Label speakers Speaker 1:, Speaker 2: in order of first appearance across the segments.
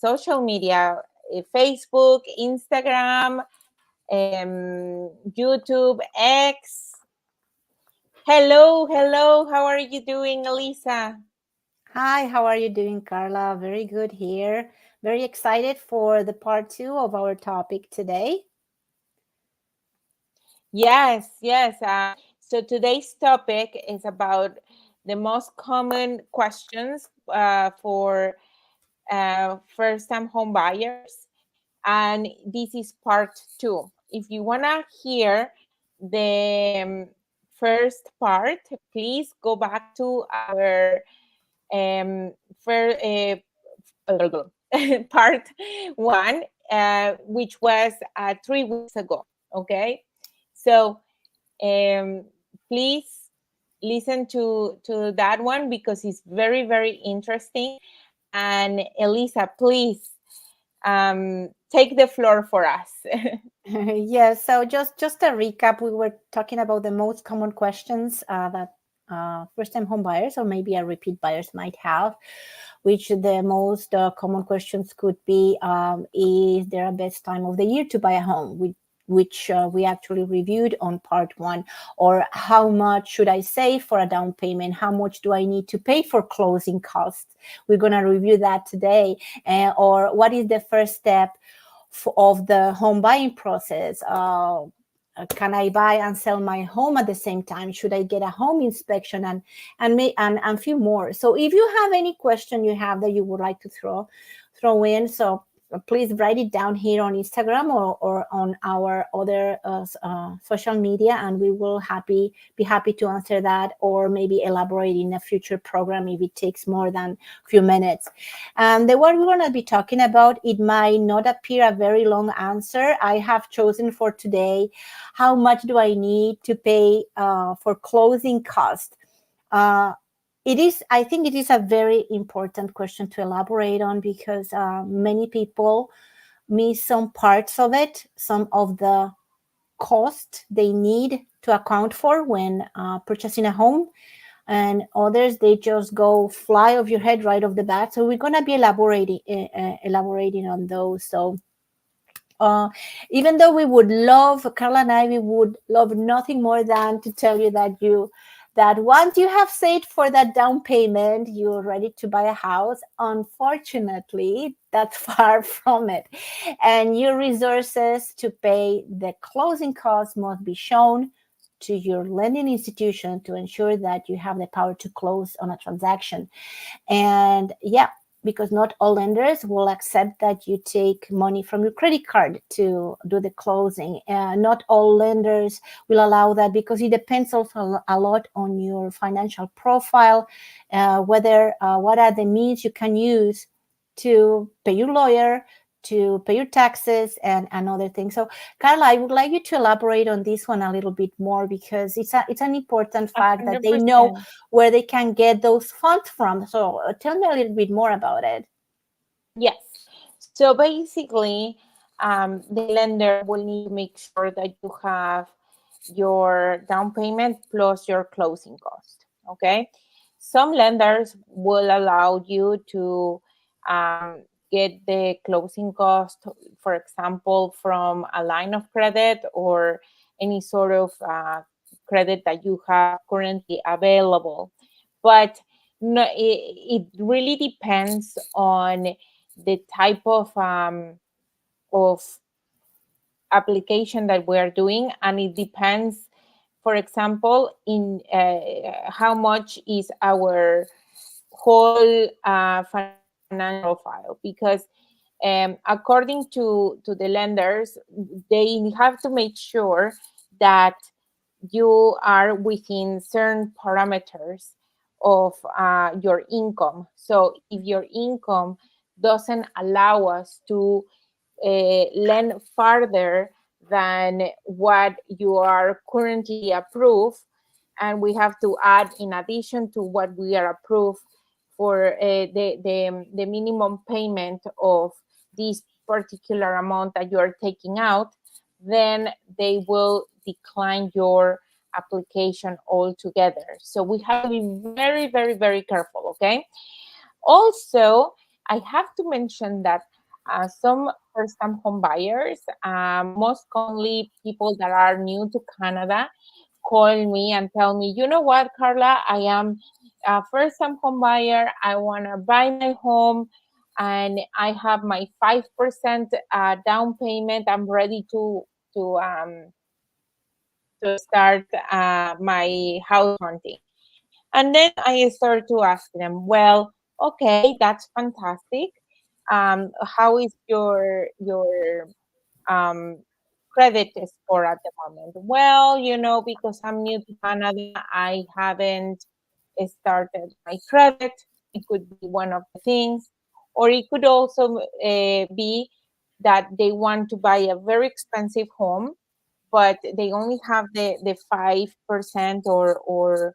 Speaker 1: social media, Facebook, Instagram, YouTube, X. Hello, hello. How are you doing, Elisa?
Speaker 2: Hi, how are you doing, Carla? Very good here. Very excited for the part 2 of our topic today.
Speaker 1: Yes, yes. So today's topic is about the most common questions for first-time home buyers, and this is part 2. If you want to hear the first part, please go back to our first, part 1, which was 3 weeks ago. Okay, so please listen to that one because it's very, very interesting. And Elisa, please take the floor for us.
Speaker 2: Yes, so just a recap, we were talking about the most common questions that first-time home buyers or maybe a repeat buyers might have, which the most common questions could be, is there a best time of the year to buy a home? Which we actually reviewed on part 1, or how much should I save for a down payment? How much do I need to pay for closing costs? We're going to review that today. Or what is the first step of the home buying process? Can I buy and sell my home at the same time? Should I get a home inspection and few more? So if you have any question you have that you would like to throw in, so please write it down here on Instagram or on our other social media, and we will be happy to answer that, or maybe elaborate in a future program if it takes more than a few minutes. And the one we're going to be talking about, it might not appear a very long answer. I have chosen for today, how much do I need to pay for closing costs? I think it is a very important question to elaborate on, because many people miss some parts of it, some of the cost they need to account for when purchasing a home, and others, they just go fly off your head right off the bat. So we're going to be elaborating on those. So even though Carla and I, we would love nothing more than to tell you that once you have saved for that down payment, you're ready to buy a house. Unfortunately, that's far from it. And your resources to pay the closing costs must be shown to your lending institution to ensure that you have the power to close on a transaction. And yeah, because not all lenders will accept that you take money from your credit card to do the closing. Not all lenders will allow that, because it depends also a lot on your financial profile, what are the means you can use to pay your lawyer, to pay your taxes, and other things. So, Carla, I would like you to elaborate on this one a little bit more, because it's an important fact that they know
Speaker 1: 100%.
Speaker 2: where they can get those funds from. So tell me a little bit more about it.
Speaker 1: Yes. So basically, the lender will need to make sure that you have your down payment plus your closing cost. Okay. Some lenders will allow you to get the closing cost, for example, from a line of credit or any sort of credit that you have currently available. But no, it really depends on the type of application that we are doing, and it depends, for example, in how much is our whole financial profile, because according to the lenders, they have to make sure that you are within certain parameters of your income. So if your income doesn't allow us to lend farther than what you are currently approved, and we have to add, in addition to what we are approved for, the minimum payment of this particular amount that you are taking out, then they will decline your application altogether. So we have to be very, very, very careful. Okay. Also, I have to mention that Some first-time home buyers, most commonly people that are new to Canada, call me and tell me, you know what, Carla, I am a first-time home buyer. I want to buy my home, and I have my 5% down payment. I'm ready to um, to start my house hunting. And then I start to ask them, well, okay, that's fantastic. How is your um, credit score at the moment? Well, because I'm new to Canada, I haven't started my credit. It could be one of the things, or it could also be that they want to buy a very expensive home, but they only have the 5% or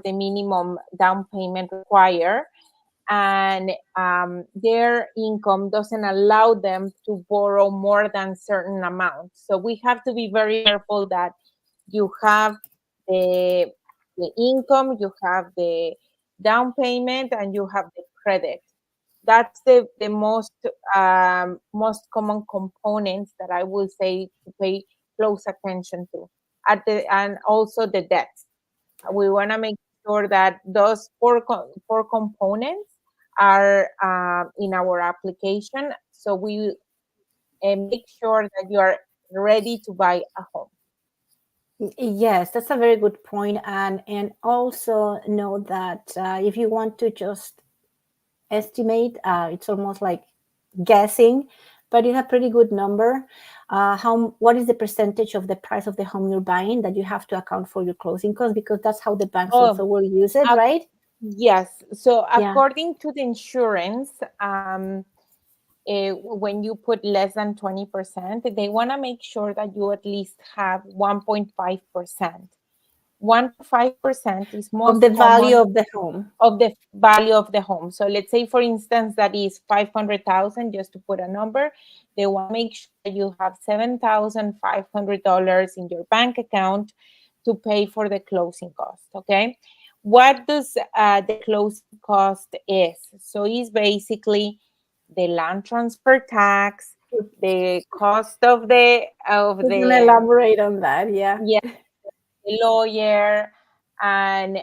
Speaker 1: the minimum down payment required, and their income doesn't allow them to borrow more than certain amount. So we have to be very careful that you have the the income, you have the down payment, and you have the credit. That's the most common components that I will say to pay close attention to. And also the debts. We want to make sure that those four components are in our application, so we make sure that you are ready to buy a home.
Speaker 2: Yes, that's a very good point, and also know that if you want to just estimate, it's almost like guessing, but it's a pretty good number. What is the percentage of the price of the home you're buying that you have to account for your closing costs, because that's how the banks
Speaker 1: Oh,
Speaker 2: also will use it,
Speaker 1: uh,
Speaker 2: right?
Speaker 1: yes. So
Speaker 2: Yeah.
Speaker 1: according to the insurance, when you put less than 20%, they want to make sure that you at least have 1.5%. 1 to 5% is
Speaker 2: Of
Speaker 1: most
Speaker 2: the value
Speaker 1: common
Speaker 2: of the home.
Speaker 1: of the value of the home. So let's say, for instance, that is 500,000, just to put a number. They want to make sure that you have $7,500 in your bank account to pay for the closing cost. Okay. What does the closing cost is? So it's basically the land transfer tax, the cost
Speaker 2: You can elaborate on that, yeah.
Speaker 1: yeah, the lawyer, and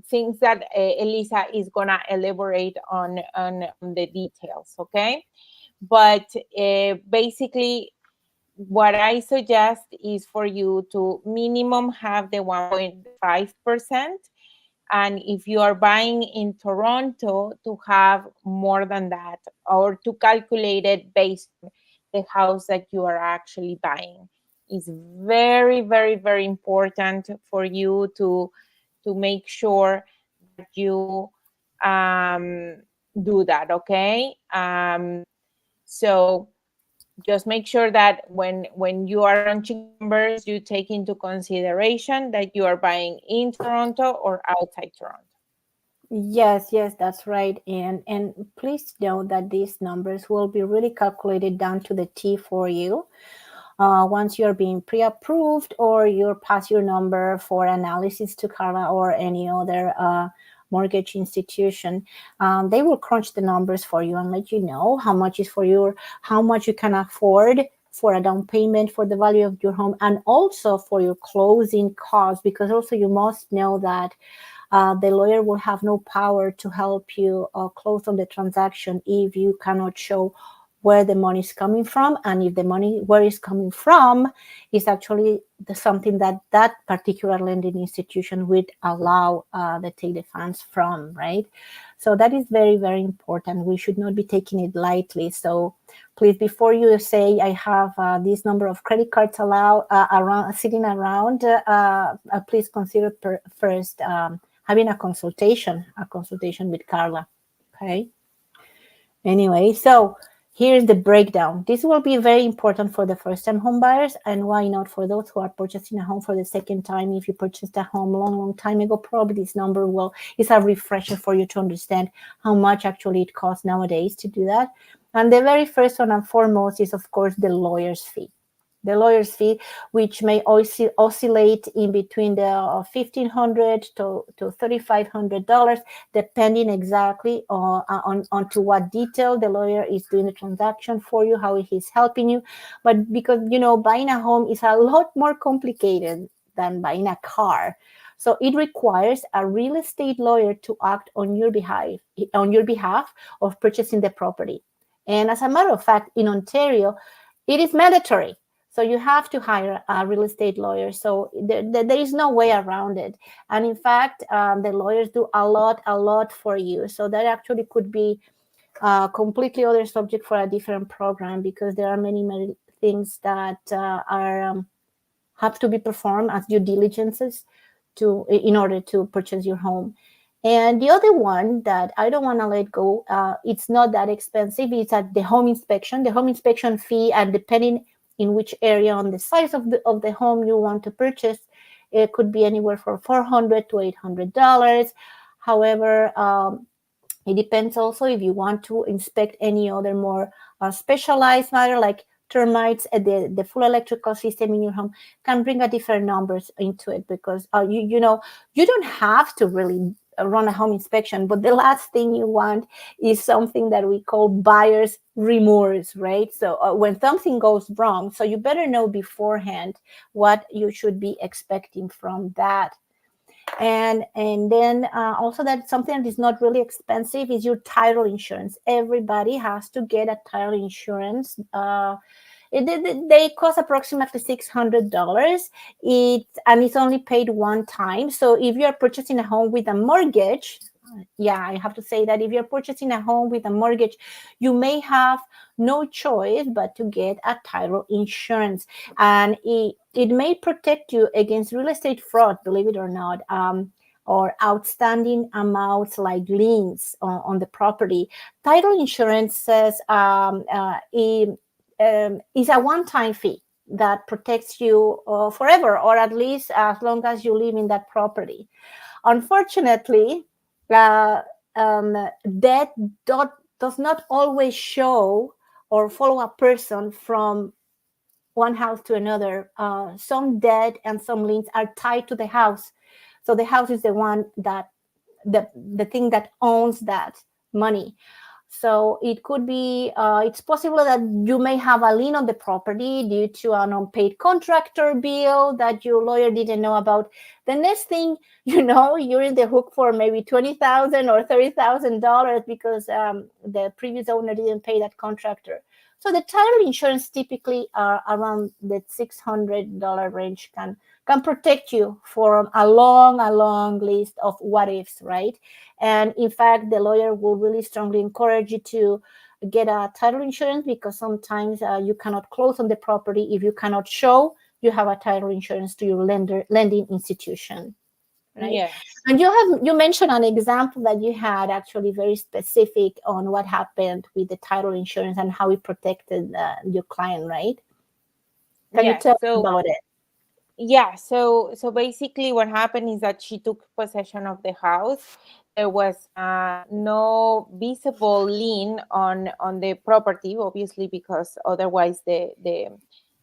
Speaker 1: things that Elisa is gonna elaborate on the details. Okay, but basically, what I suggest is for you to minimum have the 1.5%, and if you are buying in Toronto, to have more than that, or to calculate it based on the house that you are actually buying. Is very, very, very important for you to make sure that you um, do that. Okay, so just make sure that when you are launching numbers, you take into consideration that you are buying in Toronto or outside Toronto.
Speaker 2: Yes, yes, that's right. And please know that these numbers will be really calculated down to the T for you. Once you're being pre-approved or you're past your number for analysis to Carla or any other mortgage institution, they will crunch the numbers for you and let you know how much is for how much you can afford for a down payment for the value of your home, and also for your closing costs, because also you must know that the lawyer will have no power to help you close on the transaction if you cannot show where the money is coming from, and if the money where it's coming from is actually something that that particular lending institution would allow the take the funds from, right? So that is very, very important. We should not be taking it lightly. So please, before you say I have this number of credit cards around sitting around, please consider first having a consultation with Carla. Okay. Anyway, so here's the breakdown. This will be very important for the first-time home buyers, and why not for those who are purchasing a home for the second time. If you purchased a home long time ago, probably this number is a refresher for you to understand how much actually it costs nowadays to do that. And the very first one and foremost is, of course, the lawyer's fee. the lawyer's fee, which may oscillate in between the $1,500 to $3,500, depending exactly on to what detail the lawyer is doing the transaction for you, how he's helping you. But because, buying a home is a lot more complicated than buying a car. So it requires a real estate lawyer to act on your behalf of purchasing the property. And as a matter of fact, in Ontario, it is mandatory. So you have to hire a real estate lawyer. So there is no way around it. And in fact, the lawyers do a lot for you. So that actually could be a completely other subject for a different program, because there are many things that have to be performed as due diligences in order to purchase your home. And the other one that I don't want to let go, it's not that expensive. It's at the home inspection fee, and depending in which area on the size of the home you want to purchase, it could be anywhere from $400 to $800. However, it depends also if you want to inspect any other more specialized matter, like termites. The full electrical system in your home can bring a different numbers into it, because you don't have to really run a home inspection, but the last thing you want is something that we call buyer's remorse, right? So when something goes wrong, so you better know beforehand what you should be expecting from that. And then also, that something that is not really expensive is your title insurance. Everybody has to get a title insurance. They cost approximately $600. It's only paid one time. So if you are purchasing a home with a mortgage, I have to say that if you're purchasing a home with a mortgage, you may have no choice but to get a title insurance. And it may protect you against real estate fraud, believe it or not, or outstanding amounts like liens on the property. Title insurance says is a one-time fee that protects you forever, or at least as long as you live in that property. Unfortunately, debt does not always show or follow a person from one house to another. Some debt and some liens are tied to the house. So the house is the one that the thing that owns that money. So it could be, it's possible that you may have a lien on the property due to an unpaid contractor bill that your lawyer didn't know about. The next thing you know, you're in the hook for maybe $20,000 or $30,000 because the previous owner didn't pay that contractor. So the title insurance typically around the $600 range can protect you from a long list of what ifs, right? And in fact, the lawyer will really strongly encourage you to get a title insurance, because sometimes you cannot close on the property if you cannot show you have a title insurance to your lending institution. Right.
Speaker 1: Yes.
Speaker 2: And you mentioned an example that you had actually very specific on what happened with the title insurance and how it protected your client, right? Can you tell me about it?
Speaker 1: Yeah, so basically what happened is that she took possession of the house. There was no visible lien on the property, obviously, because otherwise the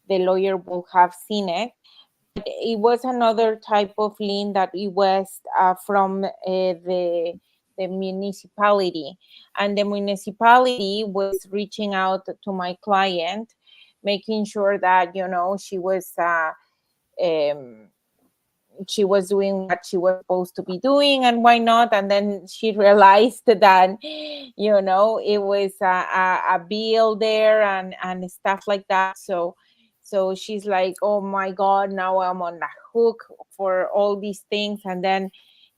Speaker 1: lawyer would have seen it. But it was another type of lien that it was from the municipality, and the municipality was reaching out to my client, making sure that um, she was doing what she was supposed to be doing, and why not. And then she realized that it was a bill there and stuff like that. So she's like, oh my god, now I'm on the hook for all these things. And then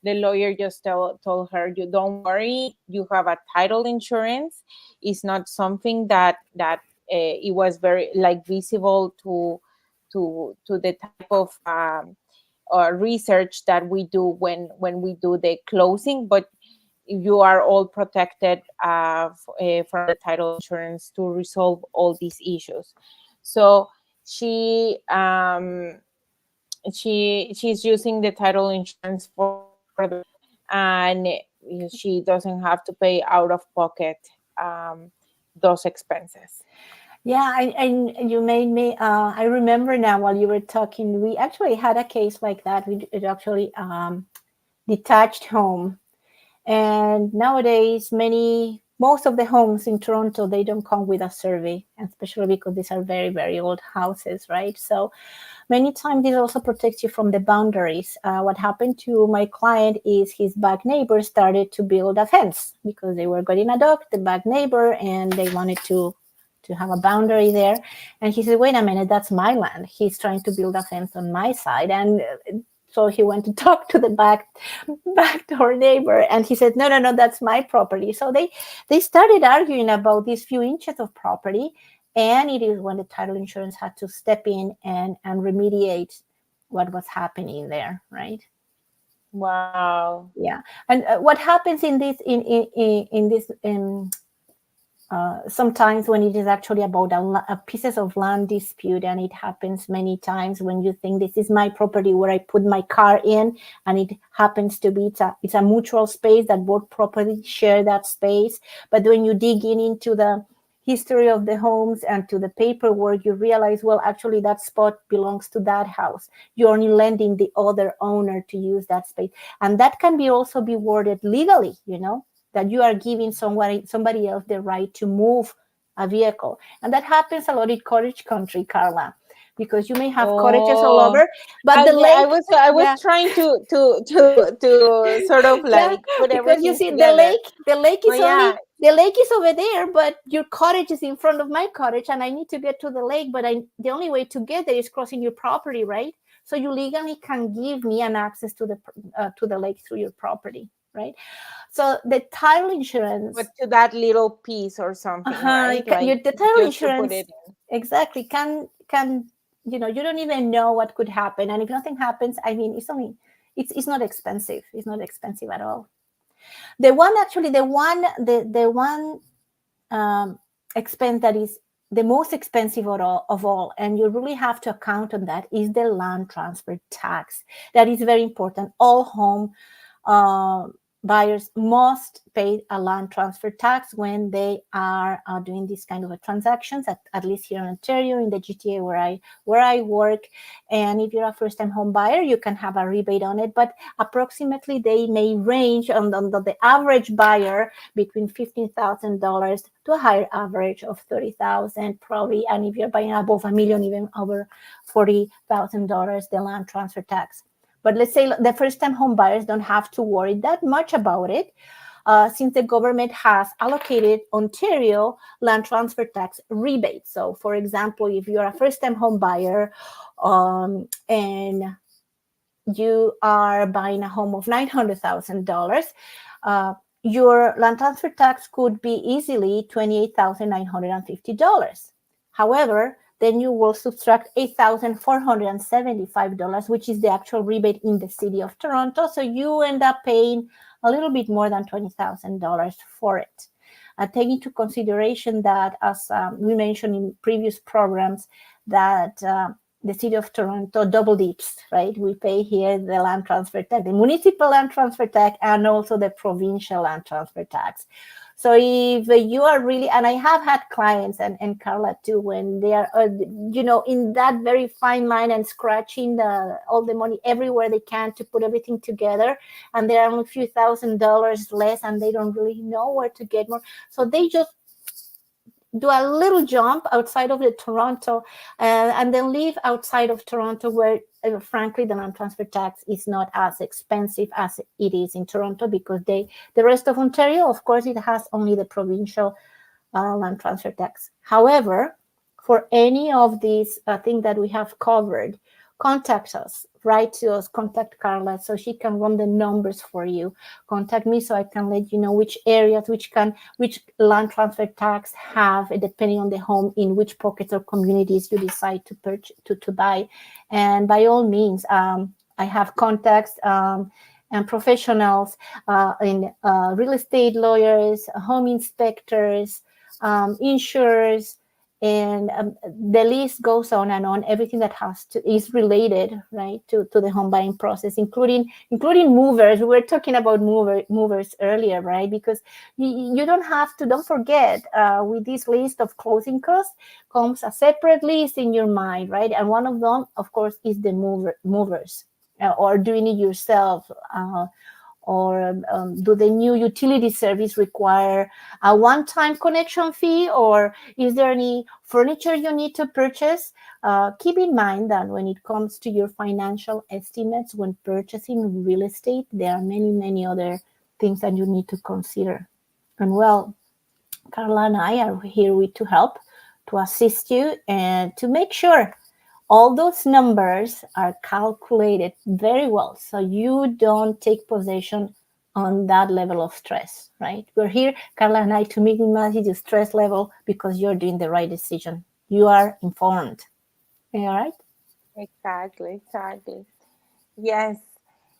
Speaker 1: the lawyer just told her, you don't worry, you have a title insurance. It's not something that it was very like visible to the type of research that we do when we do the closing, but you are all protected from the title insurance to resolve all these issues. So she's using the title insurance for and she doesn't have to pay out of pocket those expenses.
Speaker 2: Yeah, and you made me. I remember now while you were talking, we actually had a case like that. It actually detached home, and nowadays most of the homes in Toronto, they don't come with a survey, especially because these are very very old houses, right? So many times this also protects you from the boundaries. What happened to my client is his back neighbor started to build a fence because they were getting a dog, the back neighbor, and they wanted to have a boundary there. And he said, wait a minute, that's my land. He's trying to build a fence on my side. And so he went to talk to the back door neighbor, and he said, no, no, no, that's my property. So they started arguing about these few inches of property, and it is when the title insurance had to step in and remediate what was happening there, right?
Speaker 1: Wow.
Speaker 2: Yeah. And what happens in this in this sometimes when it is actually about a pieces of land dispute, and it happens many times when you think this is my property where I put my car in, and it happens to be it's a mutual space that both properties share that space. But when you dig into the history of the homes and to the paperwork, you realize, well, actually that spot belongs to that house. You're only lending the other owner to use that space, and that can be also be worded legally, that you are giving somebody else the right to move a vehicle. And that happens a lot in cottage country, Carla, because you may have cottages all
Speaker 1: Oh,
Speaker 2: over, but the
Speaker 1: yeah,
Speaker 2: lake,
Speaker 1: I was
Speaker 2: yeah,
Speaker 1: trying to sort of
Speaker 2: yeah,
Speaker 1: like put
Speaker 2: because you
Speaker 1: everything
Speaker 2: see
Speaker 1: together.
Speaker 2: the lake
Speaker 1: Oh
Speaker 2: is
Speaker 1: yeah.
Speaker 2: only the lake is over there, but your cottage is in front of my cottage, and I need to get to the lake, but the only way to get there is crossing your property, right? So you legally can give me an access to the lake through your property, right? So the title insurance,
Speaker 1: But to that little piece or something, right? Like
Speaker 2: the title
Speaker 1: just to put
Speaker 2: insurance
Speaker 1: it in.
Speaker 2: exactly can you don't even know what could happen, and if nothing happens, I mean, it's not expensive. It's not expensive at all. The one expense that is the most expensive of all, and you really have to account on that, is the land transfer tax. That is very important. All home uh, buyers must pay a land transfer tax when they are doing these kind of transactions, at least here in Ontario, in the GTA where I work. And if you're a first-time home buyer, you can have a rebate on it, but approximately they may range on the average buyer between $15,000 to a higher average of 30,000 probably, and if you're buying above a million, even over $40,000, the land transfer tax. But let's say the first-time home buyers don't have to worry that much about it, since the government has allocated Ontario land transfer tax rebates. So, for example, if you're a first-time home buyer and you are buying a home of $900,000, your land transfer tax could be easily $28,950. However, then you will subtract $8,475, which is the actual rebate in the city of Toronto. So you end up paying a little bit more than $20,000 for it. Take into consideration that, as we mentioned in previous programs, that the city of Toronto double dips, right? We pay here the land transfer tax, the municipal land transfer tax, and also the provincial land transfer tax. So if you are really, and I have had clients, and Carla too, when they are, in that very fine line and scratching all the money everywhere they can to put everything together, and there are only a few $1,000s less, and they don't really know where to get more. So they just do a little jump outside of the Toronto, and then live outside of Toronto, where frankly the land transfer tax is not as expensive as it is in Toronto, because the rest of Ontario, of course, it has only the provincial land transfer tax. However, for any of these things that we have covered, contact us, write to us, contact Carla so she can run the numbers for you. Contact me so I can let you know which areas, which land transfer tax have, depending on the home, in which pockets or communities you decide to purchase to buy. And by all means, I have contacts and professionals in real estate lawyers, home inspectors, insurers, And the list goes on and on. Everything that is related, right, to the home buying process, including movers. We were talking about movers earlier, right? Because you don't forget, with this list of closing costs comes a separate list in your mind, right? And one of them, of course, is the movers, or doing it yourself. Or do the new utility service require a one-time connection fee, or is there any furniture you need to purchase? Keep in mind that when it comes to your financial estimates when purchasing real estate, there are many other things that you need to consider. And well, Carla and I are here to help, to assist you, and to make sure all those numbers are calculated very well, so you don't take possession on that level of stress, right? We're here, Carla and I, to minimize the stress level, because you're doing the right decision. You are informed. All right?
Speaker 1: Exactly. Yes.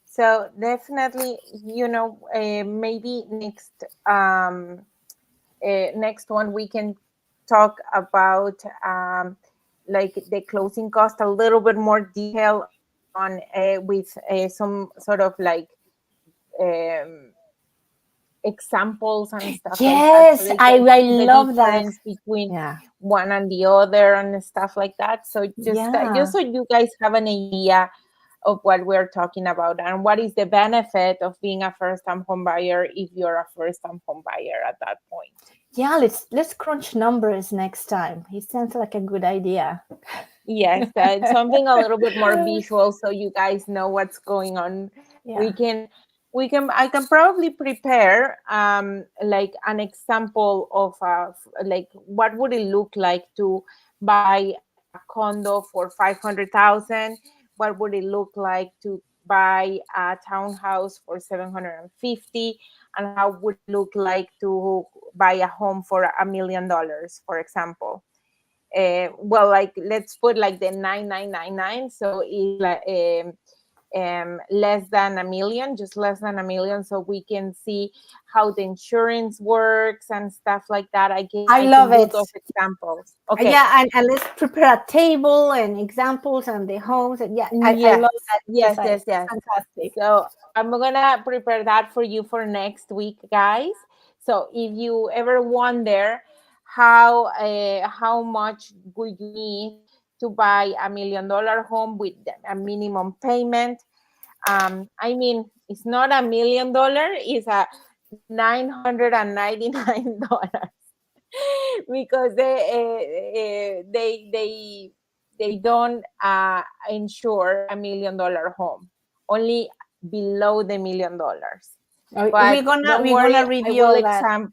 Speaker 1: So definitely, maybe next one we can talk about like the closing cost a little bit more detail on with some sort of like um, examples and stuff like that, so
Speaker 2: Yes,
Speaker 1: they
Speaker 2: I,
Speaker 1: can
Speaker 2: I
Speaker 1: see the
Speaker 2: love that.
Speaker 1: difference between
Speaker 2: Yeah.
Speaker 1: one and the other and stuff like that. So just
Speaker 2: Yeah.
Speaker 1: so you guys have an idea of what we're talking about and what is the benefit of being a first-time home buyer if you're a first-time home buyer at that point.
Speaker 2: Yeah, let's crunch numbers next time. It sounds like a good idea.
Speaker 1: Yes, something a little bit more visual so you guys know what's going on.
Speaker 2: Yeah.
Speaker 1: We can I can probably prepare like an example of like what would it look like to buy a condo for 500,000? What would it look like to buy a townhouse for 750? And how would it look like to buy a home for $1 million, for example? Well, like let's put like the 9999, so it's like less than a million, just less than a million, so we can see how the insurance works and stuff like that. I can
Speaker 2: I
Speaker 1: I
Speaker 2: love
Speaker 1: can do
Speaker 2: it.
Speaker 1: those examples. Okay.
Speaker 2: Yeah, and let's prepare a table and examples and the homes. And yeah, I
Speaker 1: Yes,
Speaker 2: love that
Speaker 1: yes,
Speaker 2: exercise.
Speaker 1: yes, yes.
Speaker 2: Fantastic.
Speaker 1: So I'm gonna prepare that for you for next week, guys. So if you ever wonder how much would you need to buy $1 million home with a minimum payment, I mean, it's not $1 million, it's a $999 because they don't insure $1 million home, only below the $1 million.
Speaker 2: We're
Speaker 1: But
Speaker 2: gonna
Speaker 1: don't
Speaker 2: we're
Speaker 1: worry,
Speaker 2: gonna
Speaker 1: I will
Speaker 2: review that.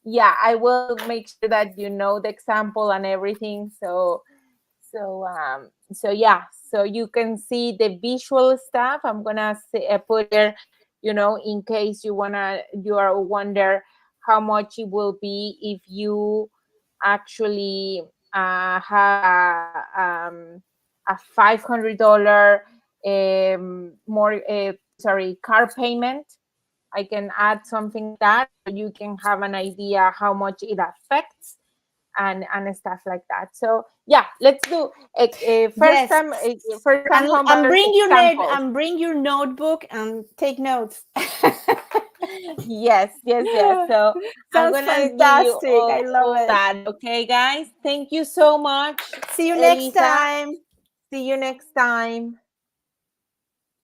Speaker 1: yeah, I will make sure that you know the example and everything. So yeah, so you can see the visual stuff. I'm gonna put here, in case you are wonder how much it will be if you actually have a $500 more car payment. I can add something like that so you can have an idea how much it affects and stuff like that. So yeah, let's do a first
Speaker 2: Yes,
Speaker 1: time home buyers examples.
Speaker 2: and bring your notebook and take notes.
Speaker 1: Yes, yes, yes. So I'm
Speaker 2: Sounds
Speaker 1: gonna give you
Speaker 2: fantastic. I love
Speaker 1: all
Speaker 2: it.
Speaker 1: that. Okay, guys. Thank you so much,
Speaker 2: See you next
Speaker 1: Elisa.
Speaker 2: time.
Speaker 1: See you next time.